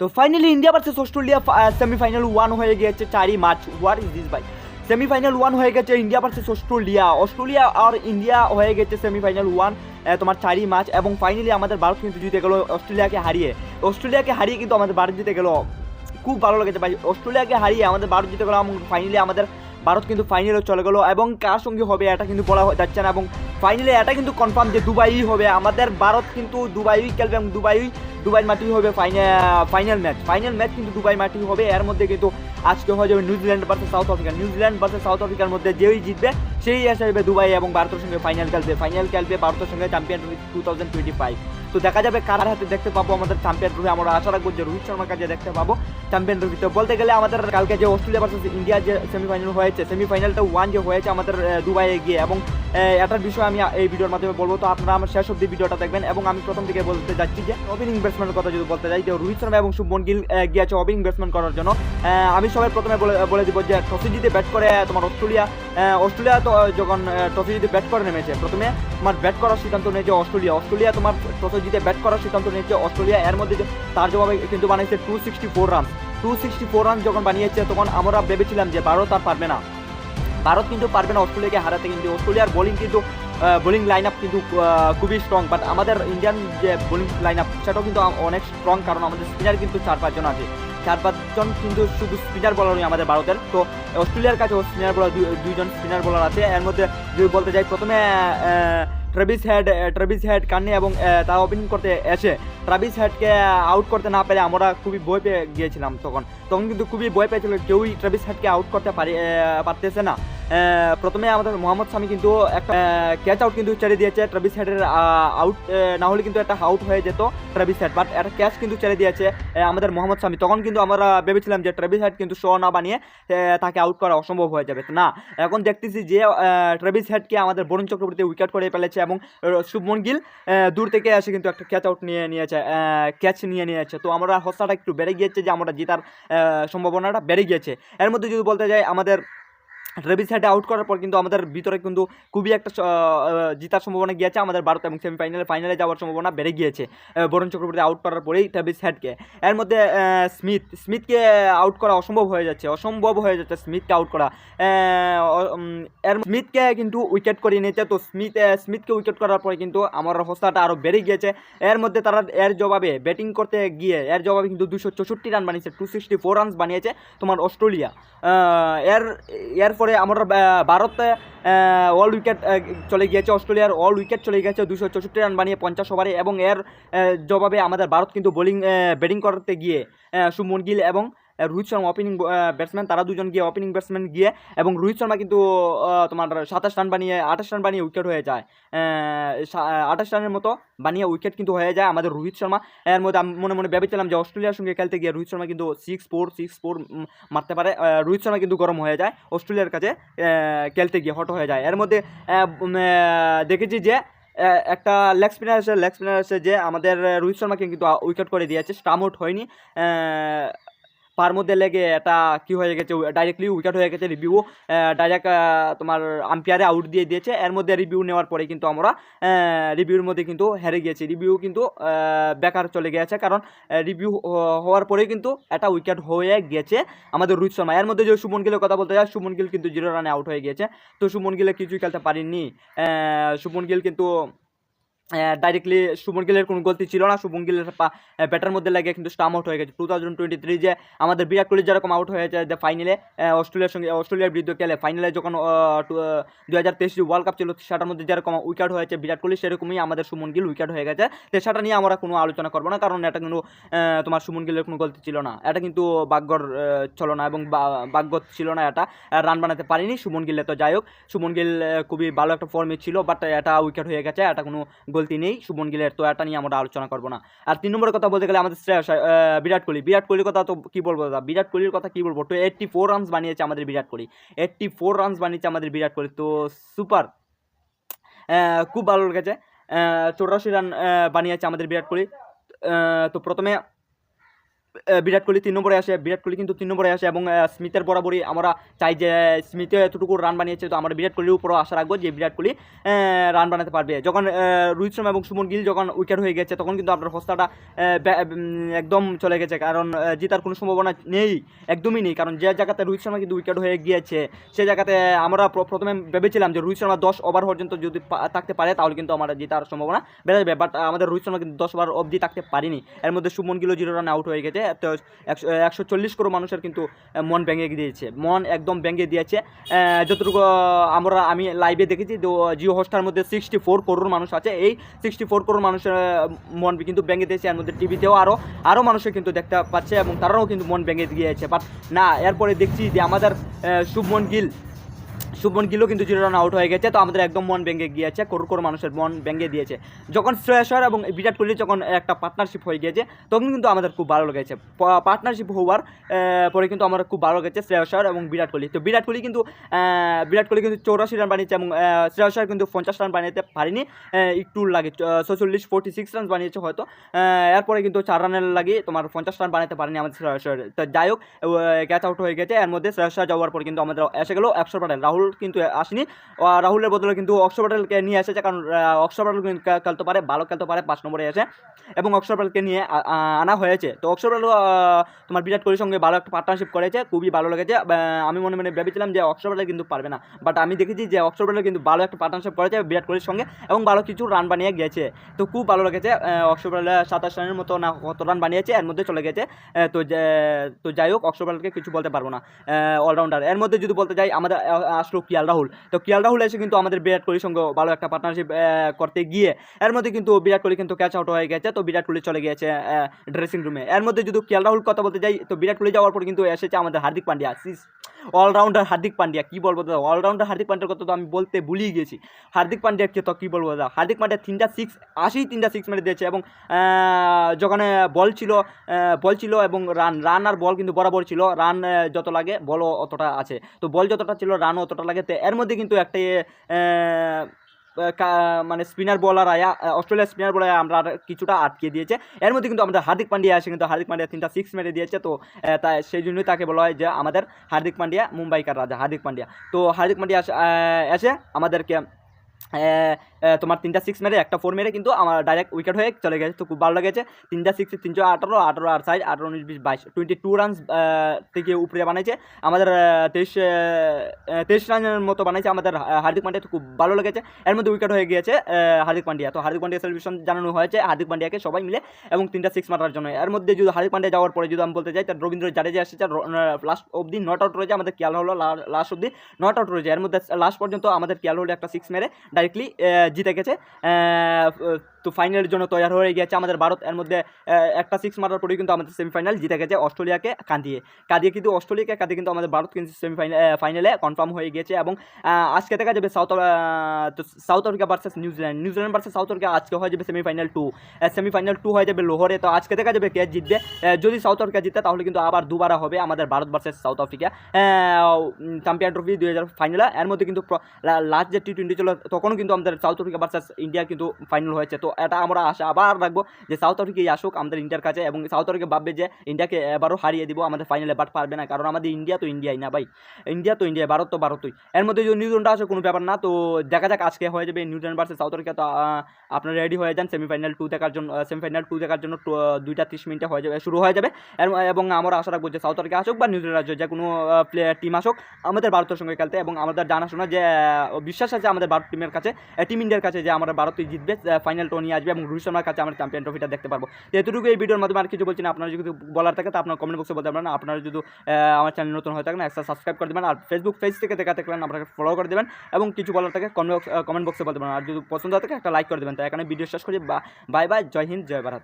তো finally India versus Australia semifinal 1 হয়ে গিয়েছে 4ই মার্চ। হোয়াট ইজ দিস ভাই? সেমিফাইনাল 1 হয়ে গেছে ইন্ডিয়া ভার্সেস অস্ট্রেলিয়া আর ইন্ডিয়া হয়ে গেছে সেমিফাইনাল 1 তোমার 4ই মার্চ। এবং ফাইনালি আমাদের ভারত কিন্তু জিতে গেল অস্ট্রেলিয়াকে হারিয়ে কিন্তু আমাদের ভারত জিতে গেল। খুব ভালো লেগেছে ভাই, অস্ট্রেলিয়াকে হারিয়ে আমাদের ভারত জিতে গেল এবং ফাইনালি আমাদের ভারত কিন্তু ফাইনালে চলে গেল। এবং কার সঙ্গে হবে এটা কিন্তু বলা যাচ্ছে না, এবং ফাইনালি এটা কিন্তু কনফার্ম যে দুবাই হবে। আমাদের ভারত কিন্তু দুবাই খেলবে এবং দুবাইয়ের মাটি হবে ফাইনাল ম্যাচ কিন্তু দুবাই মাটি হবে। এর মধ্যে কিন্তু আজকে হয়ে যাবে নিউজিল্যান্ড ভার্সেস সাউথ আফ্রিকার মধ্যে যেই জিতবে সেই আসবে দুবাই এবং ভারতের সঙ্গে ফাইনাল খেলবে ভারতের সঙ্গে চ্যাম্পিয়ন 2025। তো দেখা যাবে কার হাতে দেখতে পাবো আমাদের চ্যাম্পিয়ন ট্রফি। আমরা আশা রাখবো যে রোহিত শর্মার কাছে দেখতে পাবো চ্যাম্পিয়ন ট্রফি। তো বলতে গেলে আমাদের কালকে যে অস্ট্রেলিয়া ভার্সেস ইন্ডিয়া যে সেমিফাইনালটা 1 যে হয়েছে আমাদের দুবাইয়ে গিয়ে, এবং এটার বিষয়ে আমি এই ভিডিওর মাধ্যমে বলবো। তো আপনারা আমার শেষ অব্দি ভিডিওটা দেখবেন। এবং আমি প্রথম থেকে বলতে যাচ্ছি যে ওপেনিং ব্যাটসম্যানের কথা যদি বলতে যাই, যে রোহিত শর্মা এবং শুভমন গিল গিয়েছে ওপেনিং ব্যাটসম্যান করার জন্য। আমি সবাই প্রথমে বলে দিব যে টসে জিতে ব্যাট করে তোমার অস্ট্রেলিয়া তো যখন টসে জিতে ব্যাট করে নেমেছে, প্রথমে তোমার ব্যাট করার সিদ্ধান্ত নিয়েছে অস্ট্রেলিয়া তোমার টসে জিতে ব্যাট করার সিদ্ধান্ত নিয়েছে অস্ট্রেলিয়া। এর মধ্যে তার জবাবে কিন্তু বানিয়েছে 264 রান যখন বানিয়েছে, তখন আমরা ভেবেছিলাম যে ভারত কিন্তু পারবে না অস্ট্রেলিয়াকে হারাতে। কিন্তু অস্ট্রেলিয়ার বোলিং লাইন আপ কিন্তু খুবই স্ট্রং, বাট আমাদের ইন্ডিয়ান যে বোলিং লাইন আপ সেটাও কিন্তু অনেক স্ট্রং, কারণ আমাদের স্পিনার কিন্তু 4-5 জন আছে। 4-5 জন কিন্তু শুধু স্পিনার বোলার নয় আমাদের ভারতের। তো অস্ট্রেলিয়ার কাছে স্পিনার বোলার দুইজন স্পিনার বোলার আছে। এর মধ্যে যদি বলতে যাই, প্রথমে ট্রেভিস হেড কান্নি এবং তারা ওপেনিং করতে এসে ট্রেভিস হেডকে আউট করতে না পেরে আমরা খুবই ভয় পেয়ে গিয়েছিলাম। তখন কিন্তু খুবই ভয় পেয়েছিল, কেউই ট্রেভিস হেডকে আউট করতে পারতেছে না। প্রথমে আমাদের মোহাম্মদ শামি কিন্তু একটা ক্যাচ আউট কিন্তু ছেড়ে দিয়েছে ট্রেভিস হেডের আউট না হলে কিন্তু একটা আউট হয়ে যেত ট্রেভিস হেড, বাট একটা ক্যাচ কিন্তু ছেড়ে দিয়েছে আমাদের মোহাম্মদ শামি। তখন কিন্তু আমরা ভেবেছিলাম যে ট্রেভিস হেড কিন্তু শো না বানিয়ে তাকে আউট করা অসম্ভব হয়ে যাবে। না, এখন দেখতেছি যে ট্রেভিস হেডকে আমাদের বরুণ চক্রবর্তী উইকেট করে ফেলেছে এবং শুভমন গিল দূর থেকে এসে কিন্তু একটা ক্যাচ নিয়ে নিয়েছে। তো আমরা হসাটা একটু বেড়ে গিয়েছে, যে আমরা জেতার সম্ভাবনাটা বেড়ে গিয়েছে। এর মধ্যে যদি বলতে যাই, আমাদের ট্রেভিস হেডে আউট করার পর কিন্তু আমাদের ভিতরে কিন্তু খুবই একটা জেতার সম্ভাবনা গিয়েছে আমাদের ভারত, এবং ফাইনালে যাওয়ার সম্ভাবনা বেড়ে গিয়েছে বরুণ চক্রবর্তী আউট করার পরেই ট্রেভিস হেডকে। এর মধ্যে স্মিথকে আউট করা অসম্ভব হয়ে যাচ্ছে স্মিথকে আউট করা। স্মিথকে কিন্তু উইকেট করিয়ে নিয়েছে। তো স্মিথকে উইকেট করার পরে কিন্তু আমার হস্তাটা আরও বেড়ে গিয়েছে। এর মধ্যে তারা এর জবাবে ব্যাটিং করতে গিয়ে কিন্তু 264 রান বানিয়েছে, 264 রান বানিয়েছে তোমার অস্ট্রেলিয়া। এরপরে আমরা ভারতে অল উইকেট চলে গিয়েছে, অস্ট্রেলিয়ার অল উইকেট চলে গেছে 264 রান বানিয়ে 50 ওভারে। এবং এর জবাবে আমাদের ভারত কিন্তু ব্যাটিং করতে গিয়ে শুভমন গিল এবং রোহিত শর্মা ওপেনিং ব্যাটসম্যান, তারা দুজন গিয়ে ওপেনিং ব্যাটসম্যান গিয়ে, এবং রোহিত শর্মা কিন্তু তোমার 28 রান বানিয়ে উইকেট হয়ে যায়। 28 রানের মতো বানিয়ে উইকেট কিন্তু হয়ে যায় আমাদের রোহিত শর্মা। এর মধ্যে আমি মনে মনে ভেবেছিলাম যে অস্ট্রেলিয়ার সঙ্গে খেলতে গিয়ে রোহিত শর্মা কিন্তু 6-4 মারতে পারে। রোহিত শর্মা কিন্তু গরম হয়ে যায় অস্ট্রেলিয়ার কাছে খেলতে গিয়ে, হট হয়ে যায়। এর মধ্যে দেখেছি যে একটা লেগ স্পিনার আছে যে আমাদের রোহিত শর্মাকে কিন্তু উইকেট করে দিয়েছে, স্টাম্প আউট হয়নি। পার মধ্যে লেগে এটা কি হয়ে গেছে, ডাইরেক্টলি উইকেট হয়ে গেছে। ডাইরেক্ট তোমার আম্পায়ারে আউট দিয়ে দিয়েছে। এর মধ্যে রিভিউ নেওয়ার পরে কিন্তু আমরা রিভিউর মধ্যে কিন্তু হেরে গিয়েছি, রিভিউ কিন্তু বেকার চলে গিয়েছে, কারণ রিভিউ হওয়ার পরে কিন্তু এটা উইকেট হয়ে গেছে আমাদের রোহিত শর্মা। এর মধ্যে যে শুভমন গিলের কথা বলতে যায়, শুভমন গিল কিন্তু 0 রানে আউট হয়ে গিয়েছে। তো শুভমন গিলে কিছুই খেলতে পারেননি। শুভমন গিল কিন্তু ডাইরেক্টলি শুভমন গিলের কোনো গলতি ছিল না। শুভমন গিলের ব্যাটার মধ্যে লাগে কিন্তু স্টাম্প আউট হয়ে গেছে। 2023 যে আমাদের বিরাট কোহলি যেরকম আউট হয়েছে ফাইনালে অস্ট্রেলিয়ার বিরুদ্ধে খেলে, ফাইনালে যখন 2023 ওয়ার্ল্ড কাপ ছিল সেটার মধ্যে যেরকম উইকেট হয়েছে বিরাট কোহলি, সেরকমই আমাদের শুভমন গিল উইকেট হয়ে গেছে। তো সেটা নিয়ে আমরা কোনো আলোচনা করবো না, কারণ এটা কিন্তু তোমার শুভমন গিলের কোনো গলতি ছিল না, এটা কিন্তু ভাগ্যর ছিল না, এবং ভাগ্য ছিল না, এটা রান বানাতে পারিনি শুভমন গিলে। তো যাই হোক, শুভমন গিল খুবই ভালো একটা ফর্মে ছিল, বাট এটা উইকেট হয়ে গেছে, এটা কোনো গলতি নেই শুভমন গিলের। তো এটা নিয়ে আমরা আলোচনা করবো না। আর 3 নম্বরের কথা বলতে গেলে আমাদের বিরাট কোহলির কথা তো কি বলবো দাদা, বিরাট কোহলির কথা কি বলবো। তো 84 রান বানিয়েছে আমাদের বিরাট কোহলি। তো সুপার, খুব ভালো লেগেছে। 84 রান বানিয়েছে আমাদের বিরাট কোহলি। তো প্রথমে বিরাট কোহলি 3 নম্বরে আসে, বিরাট কোহলি কিন্তু 3 নম্বরে আসে এবং স্মিথের বরাবরই আমরা চাই যে স্মিথে এতটুকু রান বানিয়েছে, তো আমরা বিরাট কোহলির উপরও আশা রাখবো যে বিরাট কোহলি রান বানাতে পারবে। যখন রোহিত শর্মা এবং শুভমন গিল যখন উইকেট হয়ে গেছে তখন কিন্তু আপনার হস্তাটা একদম চলে গেছে, কারণ জেতার কোনো সম্ভাবনা নেই, একদমই নেই। কারণ যে জায়গাতে রোহিত শর্মা কিন্তু উইকেট হয়ে গিয়েছে সেই জায়গাতে আমরা প্রথমে ভেবেছিলাম যে রোহিত শর্মা 10 ওভার পর্যন্ত যদি থাকতে পারে তাহলে কিন্তু আমরা জেতার সম্ভাবনা বেড়ে যাবে, বাট আমাদের রোহিত শর্মা কিন্তু 10 ওভার অবধি থাকতে পারিনি। এর মধ্যে শুভমন গিলও 0 রানে আউট হয়ে গেছে। তো 140 করোড় মানুষের কিন্তু মন ভেঙে দিয়েছে, মন একদম ভেঙে দিয়েছে। যতটুকু আমি লাইভে দেখেছি, তো জিও হটস্টার মধ্যে 64 করোড় মানুষ আছে, এই 64 করোড় মানুষের মন কিন্তু ভেঙে দিয়েছে। এর মধ্যে টিভিতেও আরও মানুষের কিন্তু দেখতে পাচ্ছে এবং তারাও কিন্তু মন ভেঙে গিয়েছে। বাট না, এরপরে দেখছি যে আমাদের শুভমন গিলও কিন্তু 0 রান আউট হয়ে গেছে, তো আমাদের একদম মন ভেঙে গিয়েছে, করোড় মানুষের মন ভেঙে দিয়েছে। যখন শ্রেয়স আয়ার এবং বিরাট কোহলি যখন একটা পার্টনারশিপ হয়ে গিয়েছে তখন কিন্তু আমাদের খুব ভালো লেগেছে। পার্টনারশিপ হওয়ার পরে কিন্তু আমার খুব ভালো লেগেছে শ্রেয়স আয়ার এবং বিরাট কোহলি। তো বিরাট কোহলি কিন্তু 84 রান বানিয়েছে এবং শ্রেয়স আয়ার কিন্তু 50 রান বানাতে পারেনি, একটু লাগে 46 রান বানিয়েছে হয়তো। এরপরে কিন্তু 4 রানের লাগে তোমার 50 রান বানাতে পারেনি আমাদের শ্রেয়স আয়ার। তো যাই হোক, ক্যাচ আউট হয়ে গেছে। এর মধ্যে শ্রেয়স আয়ার যাওয়ার পর কিন্তু আমাদের এসে গেল অক্ষর প্যাটেল। রাহুল কিন্তু আসেনি, রাহুলের বদলে কিন্তু অক্ষর প্যাটেলকে নিয়ে এসেছে, কারণ অক্ষর প্যাটেল খেলতে পারে, ভালো খেলতে পারে 5 নম্বরে এসে, এবং অক্ষর প্যাটেলকে নিয়ে আনা হয়েছে। তো অক্ষর প্যাটেল তোমার বিরাট কোহলির সঙ্গে ভালো একটা পার্টনারশিপ করেছে, খুবই ভালো লেগেছে। আমি মনে ভেবেছিলাম যে অক্ষর প্যাটেল কিন্তু পারবে না, বাট আমি দেখেছি যে অক্ষর প্যাটেল কিন্তু ভালো একটা পার্টনারশিপ করেছে বিরাট কোহলির সঙ্গে এবং ভালো কিছু রান বানিয়ে গেছে। তো খুব ভালো লেগেছে। অক্ষর প্যাটেল 27 রানের মতো না কত রান বানিয়েছে, এর মধ্যে চলে গেছে। তো যাই হোক, অক্ষর প্যাটেলকে কিছু বলতে পারবো না, অলরাউন্ডার। এর মধ্যে যদি বলতে যাই, আমাদের আসলো কেএল রাহুল। তো কেএল রাহুল এসে কিন্তু আমাদের বিরাট কোহলির সঙ্গে ভালো একটা পার্টনারশিপ করতে গিয়ে এর মধ্যে কিন্তু বিরাট কোহলি কিন্তু ক্যাচ আউট হয়ে গেছে, তো বিরাট কোহলি চলে গিয়েছে ড্রেসিং রুমে। এর মধ্যে যদি কেএল রাহুল কথা বলতে যাই, তো বিরাট কোহলি যাওয়ার পর কিন্তু এসেছে আমাদের হার্দিক পান্ডিয়া, অলরাউন্ডার হার্দিক পান্ডিয়া। কী বলবো দাদা, অলরাউন্ডার হার্দিক পান্ডিয়ার কথা তো আমি বলতে ভুলেই গেছি। হার্দিক পান্ডিয়াকে তো কী বলবো দাদা, হার্দিক পান্ডিয়া 3টা সিক্স মেরে দিয়েছে এবং যখন বল ছিল এবং রান আর বল কিন্তু বরাবর ছিল। রান যত লাগে বলও অতটা আছে, তো বল যতটা ছিল রানও অতটা লাগে। তো এর মধ্যে কিন্তু একটা মানে স্পিনার বলার অস্ট্রেলিয়ার স্পিনার বলার আমরা কিছুটা আটকে দিয়েছে। এর মধ্যে কিন্তু আমাদের হার্দিক পান্ডিয়া আসে, কিন্তু হার্দিক পান্ডিয়া 3টা সিক্স মেরে দিয়েছে। তো তাই সেই জন্যই তাকে বলা হয় যে আমাদের হার্দিক পান্ডিয়া, মুম্বাইকার রাজা হার্দিক পান্ডিয়া। তো হার্দিক পান্ডিয়া এসে আমাদেরকে তোমার 3টা সিক্স মেরে একটা 4 মেরে কিন্তু আমার ডাইরেক্ট উইকেট হয়ে চলে গেছে। তো খুব ভালো লেগেছে। 3টা সিক্সে 318 আর 6 18 19 20 22 22 রানস থেকে উপরে বানাইছে আমাদের। 23 রানের মতো বানাইছে আমাদের হার্দিক পান্ডিয়া। তো খুব ভালো লেগেছে। এর মধ্যে উইকেট হয়ে গিয়েছে হার্দিক পান্ডিয়া। তো হার্দিক পান্ডিয়া সেলিব্রেশন জানানো হয়েছে হার্দিক পান্ডিয়াকে সবাই মিলে এবং 3টা সিক্স মারার জন্য। এর মধ্যে যদি হার্দিক পান্ডিয়া যাওয়ার পরে যদি আমি বলতে চাই, তার রবীন্দ্র জাদেজা এসেছে লাস্ট অবধি নট আউট রয়েছে, আমাদের কেএল হলো লাস্ট অবধি নট আউট রয়েছে। এর মধ্যে লাস্ট পর্যন্ত আমাদের কেএল হলো একটা সিক্স মেরে ডাইরেক্টলি জিতে গেছে। তো ফাইনালের জন্য তৈরি হয়ে গেছে আমাদের ভারত। এর মধ্যে একটা সিক্স মারার পরেই কিন্তু আমাদের সেমিফাইনাল জিতে গেছে অস্ট্রেলিয়াকে কাঁদিয়ে কিন্তু অস্ট্রেলিয়াকে কাঁদিয়ে কিন্তু আমাদের ভারত কিন্তু ফাইনালে কনফার্ম হয়ে গেছে। এবং আজকে দেখা যাবে south Africa versus New Zealand versus south Africa আজকে হয়ে যাবে সেমিফাইনাল 2 হয়ে যাবে লোহরে। তো আজকে দেখা যাবে কে জিতবে। যদি সাউথ আফ্রিকা জিতে তাহলে কিন্তু আবার দুবারা হবে আমাদের Bharat versus south Africa champion trophy 2000 ফাইনালে। এর মধ্যে কিন্তু লাস্ট যে T20 ছিল তখনও কিন্তু আমাদের সাউথ আফ্রিকা ভার্সেস ইন্ডিয়া কিন্তু ফাইনাল হয়েছে। তো এটা আমরা আশা আবার রাখবো যে সাউথ আফ্রিকাই আসুক আমাদের ইন্ডিয়ার কাছে, এবং সাউথ আফ্রিকা ভাববে যে ইন্ডিয়াকে এবারও হারিয়ে দিব আমাদের ফাইনালে, বাট পারবে না, কারণ আমাদের ইন্ডিয়া তো ইন্ডিয়াই না ভাই, ইন্ডিয়া তো ইন্ডিয়া, ভারত তো ভারতই। এর মধ্যে যদি নিউজিল্যান্ড আসে কোনো ব্যাপার না। তো দেখা যাক আজকে হয়ে যাবে নিউজিল্যান্ড ভার্সেস সাউথ আফ্রিকা। তো আপনারা রেডি হয়ে যান সেমিফাইনাল 2 দেখার জন্য। 2টা 30 মিনিটে শুরু হয়ে যাবে। এবং আমরা আশা রাখবো যে সাউথ আফ্রিকা আসুক বা নিউজিল্যান্ড আসুক, যে কোনো টিম আসুক আমাদের ভারতের সঙ্গে খেলতে। এবং আমাদের জানাশোনা যে বিশ্বাস আছে আমাদের ভারত টিমের কাছে, টিম ইন্ডিয়ার কাছে, যে আমরা ভারতই জিতবে, ফাইনালটা নিয়ে আসবে এবং রোহিত শর্মার কাছে আমরা চ্যাম্পিয়ন ট্রফিটা দেখতে পারবো। তো এতটুকু এই ভিডিওর মাধ্যমে আর কিছু বলছি না। আপনারা যদি বলার থাকে তো আপনার কমেন্ট বক্সে বলতে পারেন। আপনারা যদি আমার চ্যানেল নতুন হয়ে থাকেন একটা সাবস্ক্রাইব করে দেবেন, আর ফেসবুক পেজ থেকে দেখা থাকলেন আপনাকে ফলো করে দেবেন, এবং কিছু বলার থাকে কমেন্ট বক্সে বলতে পারেন। আর যদি পছন্দ থাকে একটা লাইক করে দেবেন। তো এখানে ভিডিও শেষ করি। বাই বাই, জয় হিন্দ, জয় ভারত।